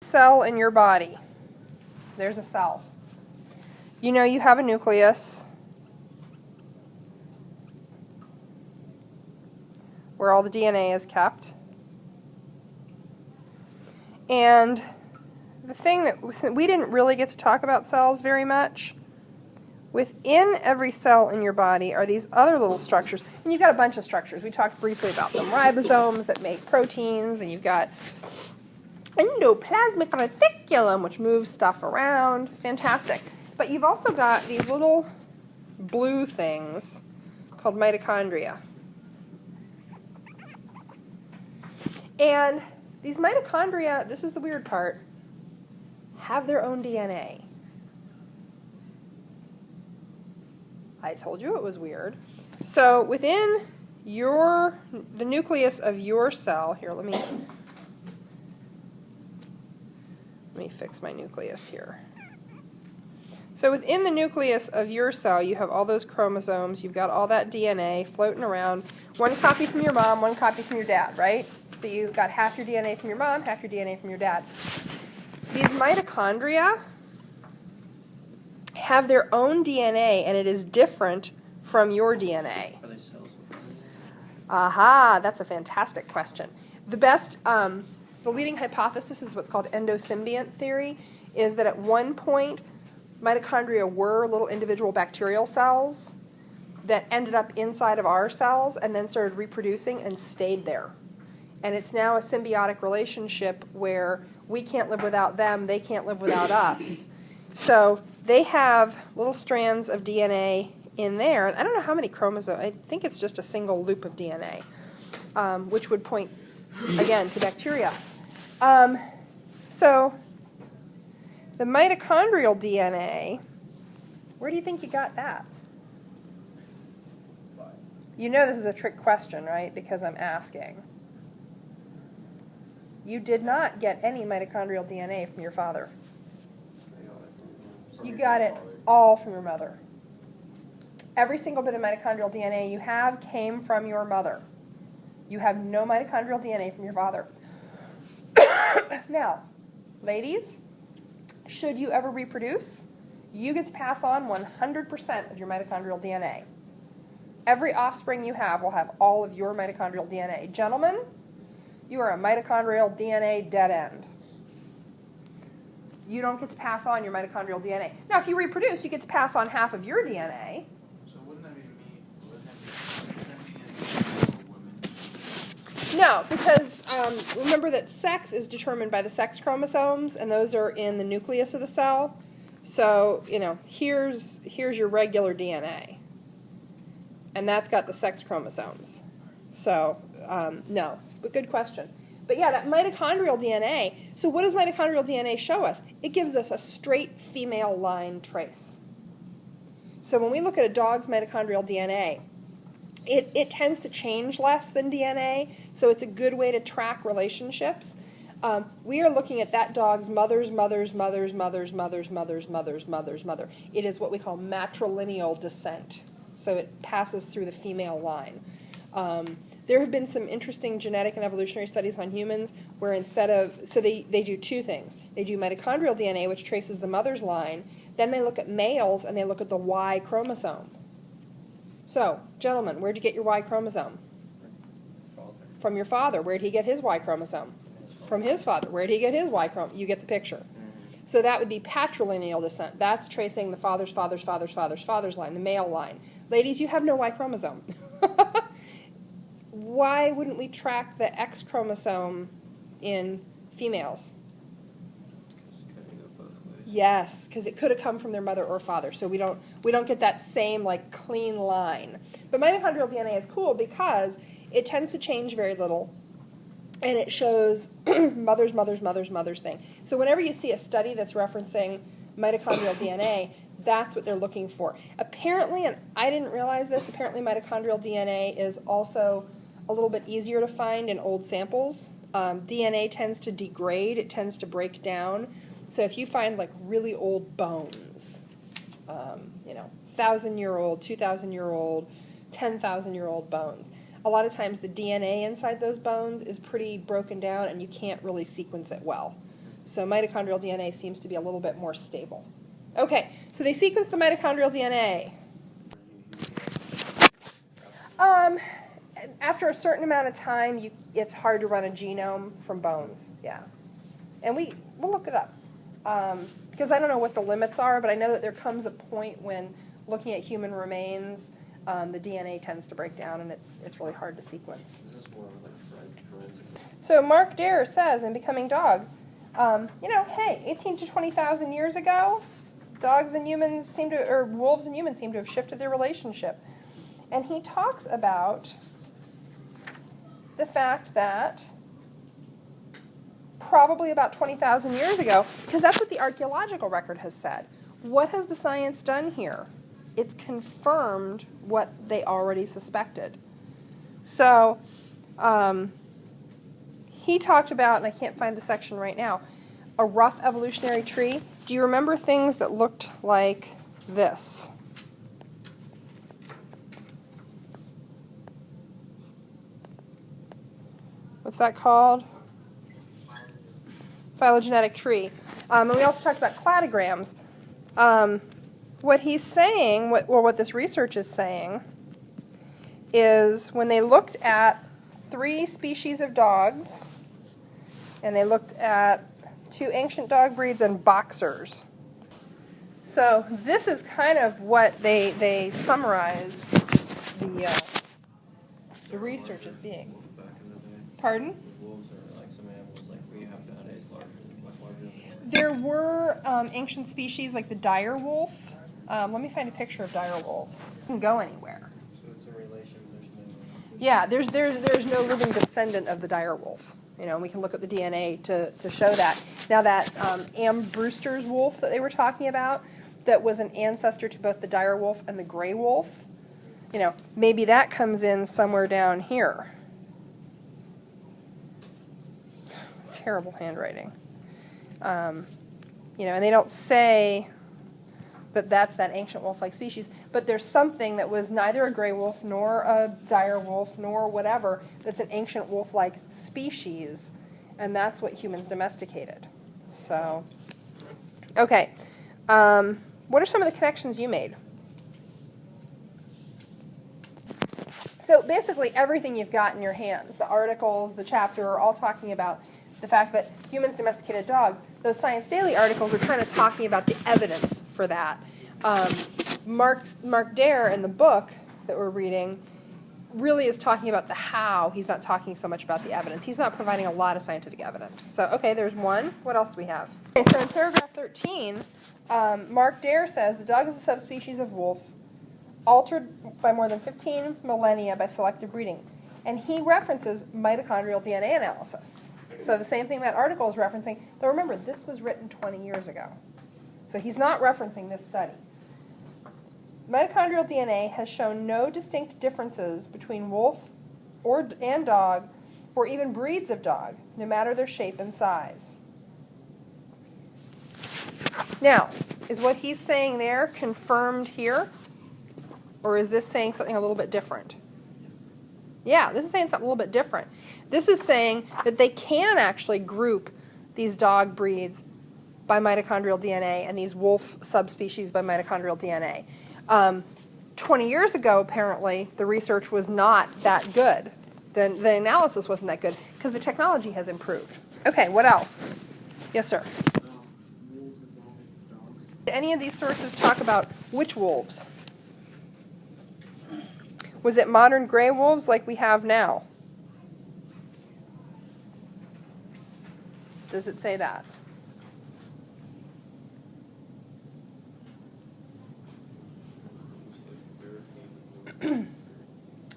cell in your body. There's a cell. You know you have a nucleus where all the DNA is kept. And the thing that we didn't really get to talk about cells very much, within every cell in your body are these other little structures. And you've got a bunch of structures. We talked briefly about them. Ribosomes that make proteins, and you've got endoplasmic reticulum, which moves stuff around. Fantastic. But you've also got these little blue things called mitochondria. And these mitochondria, this is the weird part, have their own DNA. I told you it was weird. So within the nucleus of your cell, here, let me fix my nucleus here. So within the nucleus of your cell, you have all those chromosomes, you've got all that DNA floating around, one copy from your mom, one copy from your dad, right? So you've got half your DNA from your mom, half your DNA from your dad. These mitochondria have their own DNA, and it is different from your DNA. Are they cells? Aha, that's a fantastic question. The leading hypothesis is what's called Endosymbiont Theory, is that at one point, mitochondria were little individual bacterial cells that ended up inside of our cells and then started reproducing and stayed there. And it's now a symbiotic relationship where we can't live without them, they can't live without us. So they have little strands of DNA in there. I don't know how many chromosomes. I think it's just a single loop of DNA, which would point, again, to bacteria. So the mitochondrial DNA, where do you think you got that? You know this is a trick question, right? Because I'm asking. You did not get any mitochondrial DNA from your father. You got it all from your mother. Every single bit of mitochondrial DNA you have came from your mother. You have no mitochondrial DNA from your father. Now, ladies, should you ever reproduce, you get to pass on 100% of your mitochondrial DNA. Every offspring you have will have all of your mitochondrial DNA. Gentlemen, you are a mitochondrial DNA dead end. You don't get to pass on your mitochondrial DNA. Now, if you reproduce, you get to pass on half of your DNA. So wouldn't that be me? Wouldn't that be women? No, because remember that sex is determined by the sex chromosomes, and those are in the nucleus of the cell. So, here's your regular DNA. And that's got the sex chromosomes. So, no. But good question. But yeah, that mitochondrial DNA, so what does mitochondrial DNA show us? It gives us a straight female line trace. So when we look at a dog's mitochondrial DNA, it tends to change less than DNA, so it's a good way to track relationships. We are looking at that dog's mother's mother's mother's mother's mother's mother's mother's mother's mother. It is what we call matrilineal descent, so it passes through the female line. There have been some interesting genetic and evolutionary studies on humans where they do two things. They do mitochondrial DNA, which traces the mother's line. Then they look at males, and they look at the Y chromosome. So, gentlemen, where'd you get your Y chromosome? From your father. Where'd he get his Y chromosome? From his father. Where'd he get his Y chromosome? You get the picture. So that would be patrilineal descent. That's tracing the father's father's father's father's father's line, the male line. Ladies, you have no Y chromosome. Why wouldn't we track the X chromosome in females? Yes, because it could have come from their mother or father, so we don't get that same clean line. But mitochondrial DNA is cool because it tends to change very little, and it shows mother's mother's mother's mother's thing. So whenever you see a study that's referencing mitochondrial DNA, that's what they're looking for. Apparently, and I didn't realize this, apparently mitochondrial DNA is also a little bit easier to find in old samples. DNA tends to degrade, it tends to break down. So if you find really old bones, 1,000-year-old, 2,000-year-old, 10,000-year-old bones, a lot of times the DNA inside those bones is pretty broken down and you can't really sequence it well. So mitochondrial DNA seems to be a little bit more stable. Okay, so they sequenced the mitochondrial DNA. After a certain amount of time, it's hard to run a genome from bones. Yeah, and we'll look it up because I don't know what the limits are, but I know that there comes a point when looking at human remains, the DNA tends to break down, and it's really hard to sequence. Is this more like forensic? So Mark Dare says in Becoming Dog, hey, 18 to 20,000 years ago, dogs and humans or wolves and humans seem to have shifted their relationship. And he talks about the fact that probably about 20,000 years ago, because that's what the archaeological record has said. What has the science done here? It's confirmed what they already suspected. So he talked about, and I can't find the section right now, a rough evolutionary tree. Do you remember things that looked like this? What's that called? Phylogenetic tree. And we also talked about cladograms. What he's saying, what this research is saying, is when they looked at 3 species of dogs, and they looked at 2 ancient dog breeds and boxers. So this is kind of what they summarize the research as being. Pardon? Wolves are like some animals like we have nowadays, much larger. There were ancient species like the dire wolf. Let me find a picture of dire wolves. It can go anywhere. So it's a relation. There's no. Yeah, there's no living descendant of the dire wolf. We can look at the DNA to show that. Now that Am Brewster's wolf that they were talking about, that was an ancestor to both the dire wolf and the gray wolf, maybe that comes in somewhere down here. Terrible handwriting. And they don't say that that's that ancient wolf-like species, but there's something that was neither a gray wolf nor a dire wolf nor whatever that's an ancient wolf-like species, and that's what humans domesticated. So, okay. What are some of the connections you made? So basically everything you've got in your hands, the articles, the chapter, are all talking about the fact that humans domesticated dogs. Those Science Daily articles are kind of talking about the evidence for that. Mark Dare in the book that we're reading really is talking about the how. He's not talking so much about the evidence. He's not providing a lot of scientific evidence. So, okay, there's one. What else do we have? Okay, so in paragraph 13, Mark Dare says the dog is a subspecies of wolf altered by more than 15 millennia by selective breeding. And he references mitochondrial DNA analysis. So the same thing that article is referencing. Though remember, this was written 20 years ago. So he's not referencing this study. Mitochondrial DNA has shown no distinct differences between wolf and dog, or even breeds of dog, no matter their shape and size. Now, is what he's saying there confirmed here? Or is this saying something a little bit different? Yeah, this is saying something a little bit different. This is saying that they can actually group these dog breeds by mitochondrial DNA and these wolf subspecies by mitochondrial DNA. 20 years ago, apparently, the research was not that good. The analysis wasn't that good because the technology has improved. Okay, what else? Yes, sir. Did any of these sources talk about which wolves? Was it modern gray wolves like we have now? Does it say that?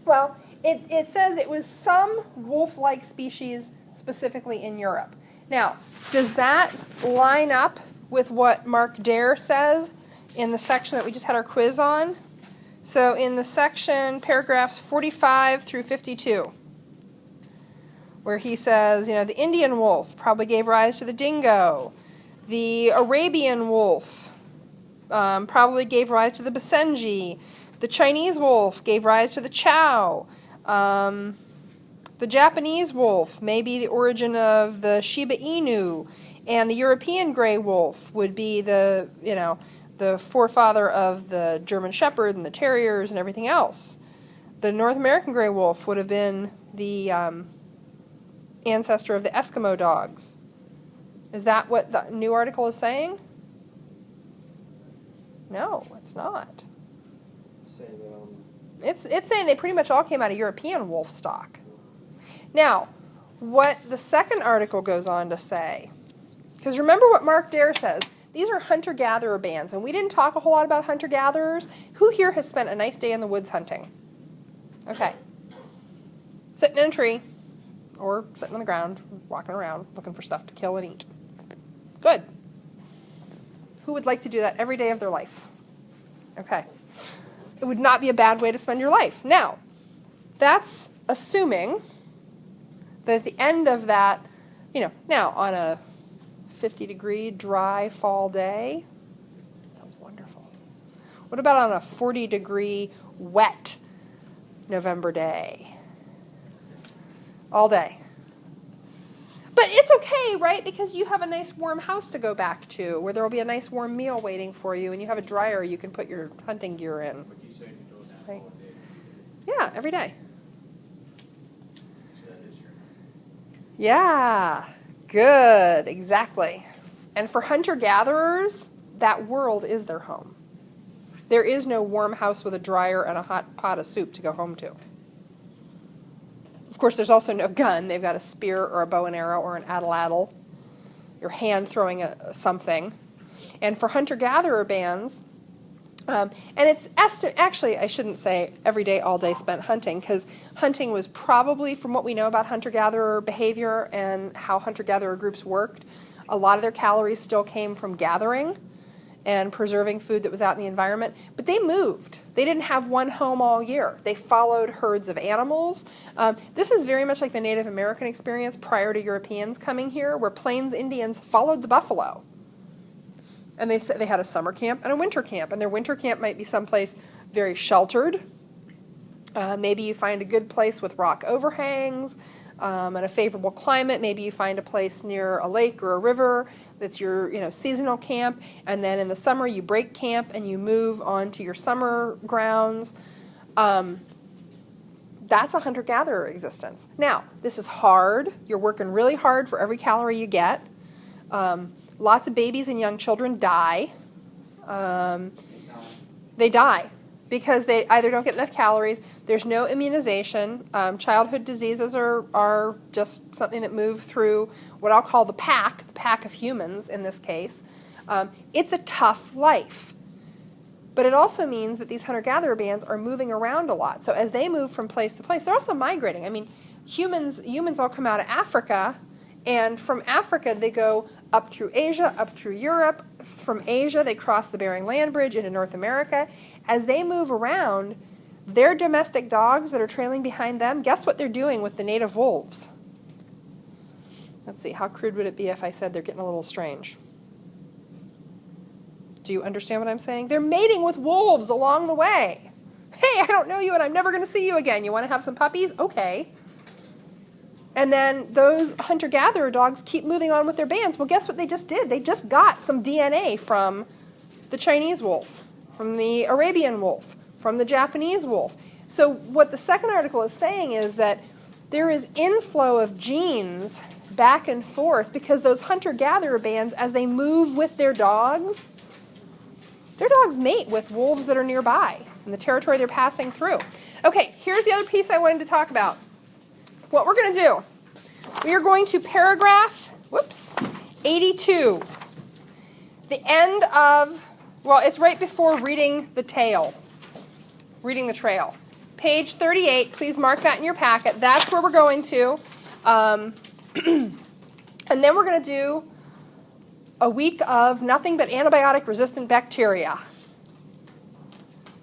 Well, it says it was some wolf-like species specifically in Europe. Now, does that line up with what Mark Dare says in the section that we just had our quiz on? So in the section, paragraphs 45 through 52, where he says, the Indian wolf probably gave rise to the dingo. The Arabian wolf probably gave rise to the Basenji. The Chinese wolf gave rise to the Chow. The Japanese wolf may be the origin of the Shiba Inu. And the European gray wolf would be the forefather of the German Shepherd and the Terriers and everything else. The North American gray wolf would have been the ancestor of the Eskimo dogs. Is that what the new article is saying? No, it's not. It's saying they pretty much all came out of European wolf stock. Now, what the second article goes on to say, because remember what Mark Dare says, these are hunter-gatherer bands, and we didn't talk a whole lot about hunter-gatherers. Who here has spent a nice day in the woods hunting? Okay. Sitting in a tree, or sitting on the ground, walking around, looking for stuff to kill and eat. Good. Who would like to do that every day of their life? Okay. It would not be a bad way to spend your life. Now, that's assuming that at the end of that, now on a 50-degree dry fall day, sounds wonderful. What about on a 40-degree wet November day? All day. But it's okay, right? Because you have a nice warm house to go back to where there will be a nice warm meal waiting for you, and you have a dryer you can put your hunting gear in. But you said you do that Right. all day. Yeah, every day. So that is your Yeah, good, exactly. And for hunter-gatherers, that world is their home. There is no warm house with a dryer and a hot pot of soup to go home to. Of course, there's also no gun. They've got a spear or a bow and arrow or an atlatl. Your hand throwing something. And for hunter-gatherer bands, and it's actually, I shouldn't say every day, all day spent hunting, because hunting was probably, from what we know about hunter-gatherer behavior and how hunter-gatherer groups worked, a lot of their calories still came from gathering and preserving food that was out in the environment. But they moved. They didn't have one home all year. They followed herds of animals. This is very much like the Native American experience prior to Europeans coming here, where Plains Indians followed the buffalo. And they had a summer camp and a winter camp. And their winter camp might be someplace very sheltered. Maybe you find a good place with rock overhangs and a favorable climate. Maybe you find a place near a lake or a river that's your seasonal camp. And then in the summer you break camp and you move on to your summer grounds. That's a hunter-gatherer existence. Now, this is hard. You're working really hard for every calorie you get. Lots of babies and young children die. They die because they either don't get enough calories, there's no immunization. Childhood diseases are just something that move through what I'll call the pack of humans in this case. It's a tough life. But it also means that these hunter-gatherer bands are moving around a lot. So as they move from place to place, they're also migrating. I mean, humans all come out of Africa, and from Africa they go up through Asia, up through Europe. From Asia they cross the Bering Land Bridge into North America. As they move around, their domestic dogs that are trailing behind them, guess what they're doing with the native wolves? Let's see, how crude would it be if I said they're getting a little strange? Do you understand what I'm saying? They're mating with wolves along the way. Hey, I don't know you and I'm never going to see you again. You want to have some puppies? Okay. And then those hunter-gatherer dogs keep moving on with their bands. Well, guess what they just did? They just got some DNA from the Chinese wolf, from the Arabian wolf, from the Japanese wolf. So what the second article is saying is that there is inflow of genes back and forth because those hunter-gatherer bands, as they move with their dogs mate with wolves that are nearby in the territory they're passing through. Okay, here's the other piece I wanted to talk about. What we're going to do, we are going to paragraph, 82. The end of, it's right before reading the trail. Page 38, please mark that in your packet. That's where we're going to. And then we're going to do a week of nothing but antibiotic-resistant bacteria.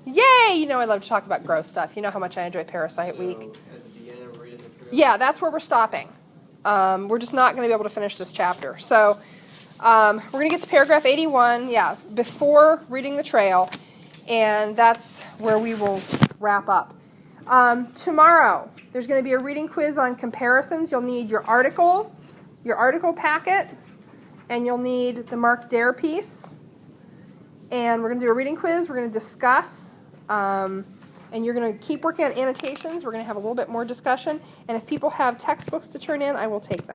Yay! I love to talk about gross stuff. You know how much I enjoy Parasite Week. At the beginning of reading the trail? Yeah, that's where we're stopping. We're just not going to be able to finish this chapter. So we're going to get to paragraph 81, before reading the trail, and that's where we will wrap up. Tomorrow, there's going to be a reading quiz on comparisons. You'll need your article packet, and you'll need the Mark Dare piece. And we're going to do a reading quiz. We're going to discuss, and you're going to keep working on annotations. We're going to have a little bit more discussion. And if people have textbooks to turn in, I will take them.